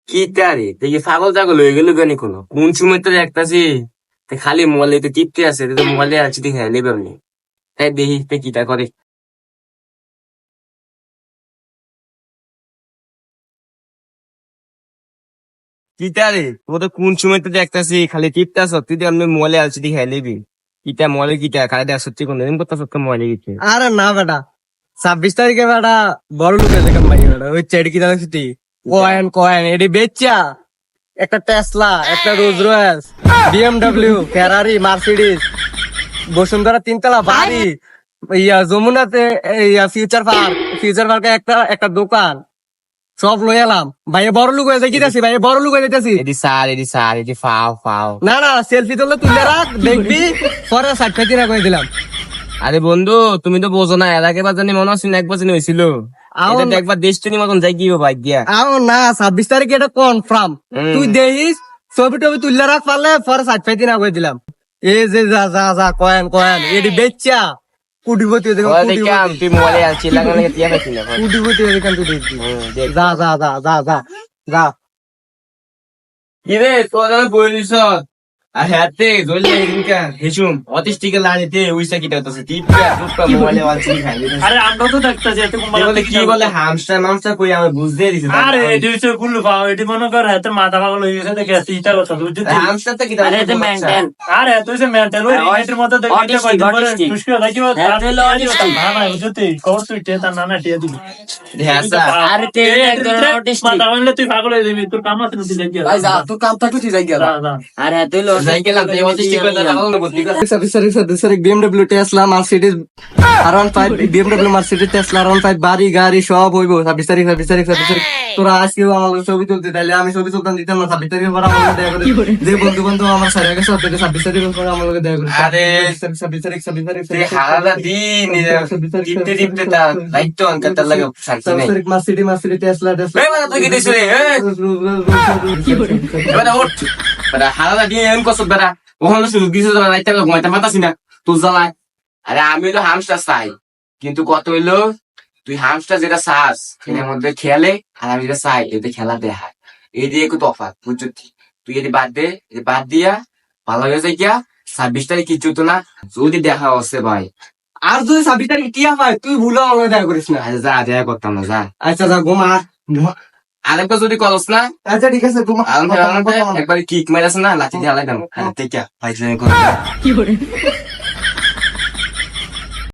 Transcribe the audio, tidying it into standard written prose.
কি তারে দেখি পাগল টাগল হয়ে গেল কেন কোনো কোন সময় তো দেখতাছি খালি মোবাইলে তো টিপতে আছে তো মোবাইলে আছে দেখে নেবে এমনি তাই দেখি তে কিটা করে কিটা রে ও তো কোন সময় তো দেখতাছি খালি টিপতাছ তুই তো এমনি মোবাইলে আছে দেখে নেবি কিটা মোবাইলে কিটা খালি দেখ সত্যি কোন দিন করতে সত্যি মোবাইলে গেছে আরে না বেটা 26 তারিখে বেটা বড় লোকের দেখাম ভাই বেটা ওই চেড়ি কি দেখছি কয়েন কয়েন এডি বেচা একটা টেসলা একটা রোজ রয়েস বিএমডব্লিউ ফেরারি মার্সিডিজ বসুন্ধরা 3 তলা বাড়ি যমুনাতে ফিউচার পার্কে একটা একটা দোকান সব লই এলাম ভাই বড় লোক হয়ে যাই ভাই বড় লোক হয়ে যাইতাছি এটি ফাও ফাও না না সেলফি তুলে রাখ দেখবি পরে 60 করে দিলাম। আরে বন্ধু তুমি তো বোঝো না এর আগে বার জানি মনে হচ্ছে না একবার জানি হয়েছিল এটা তো একবার দেশটানি মতন যাই কি বাইক দিয়া না 26 তারিখে এটা কনফার্ম তুই দেখিস ছবি টবি তুলে রাখ পারলে পরে 60 করে দিলাম। এই যে যা যা যা কয়েন কয়েন এটি বেচা কুটিপতি তুই মোবাইলে আনছি লাগালে টিয়া পাইছি না কুটিপতি তুই দেখবি যা যা যা যা যা যা কি রে তোর আমি বলিস আর হাতে জলদি ইনকা হেসুম অতিষ্ঠিকে লানিতে উইসা কিটা হচ্ছে টিপটা টুপটা মোবাইলে আনছি খাই আরে আমরা তো দেখতেছি এত বলে কি বলে হামস্টার মামস্টার কই আমি বুঝতে দিছি আরে এটি হচ্ছে গুল্লু পাও এটি মনে কর হাতে মাথা পাগল হয়ে গেছে দেখে আসছি ইটা কথা বুঝছিস হামস্টার তো কিটা আরে এটা মেন্টেন আরে এত হচ্ছে মেন্টাল ওই এটির মধ্যে দেখে Autistic, autistic. খুশকি দেখিও হ্যাঁ, তুই হলো autistic. না না বুঝতে কর তুই তে না না টিয়া দিবি ধ্যাসা আরে তে এক ধরনের autistic. মাথা হইলে তুই পাগল হয়ে যাবি তোর কাম আছে তুই দেখি ভাই যা তোর কাম থাকলে তুই যাই গেলা আর হ্যাঁ তুই হলো যাই গেলাম তুই অতিষ্ঠিক করে লাগাও না বুদ্ধি কর 26 BMW Tesla Mercedes R15 BMW Mercedes Tesla R15 বাড়ি গাড়ি সব হইব 26 তারিখ তোরা আজকেও আমার ছবি তুলতে তাইলে আমি ছবি তুলতাম দিতাম না 26 তারিখের পর আমার লগে দেখা করে যে বন্ধু বান্ধব আমার সারা গেছে ওদেরকে 26 তারিখের পর আমার লগে দেখা করে আরে 26 তারিখ তুই হারালা দিন টিপতে টিপতে তা লাইট অন করতে লাগে শান্তি নাই মার্সিডিজ টেসলা এই বাবা তুই কি দিছ রে এবারে ওঠ বেটা হারালা দিন এমন কষ্ট বেটা ওখানে শুরু দিছে তো লাইট লাগে ঘুমাইতে পারতাছি না তুই জ্বালায় আরে আমি তো হামস্টার চাই কিন্তু কত হইলো তুই হামস্টার যেটা চাস এর মধ্যে খেলে আর আমি যেটা চাই এতে খেলা দেখায় এই দিয়ে একটু তফাৎ বুঝছো তুই এটি বাদ দিয়া ভালো হয়ে যায় গিয়া 26 তারিখ কিছু তো না যদি দেখা হচ্ছে ভাই আর যদি 26 তারিখ টিয়া পায় তুই ভুলো আমার লগে দেখা করিস না। আরে যা দেখা করতাম না যা আচ্ছা যা ঘুমা আরেকবার যদি করস না আচ্ছা ঠিক আছে ঘুমা একবার কিক মারাস না লাঠি দিয়ে আলাদা থেকে ভাই করে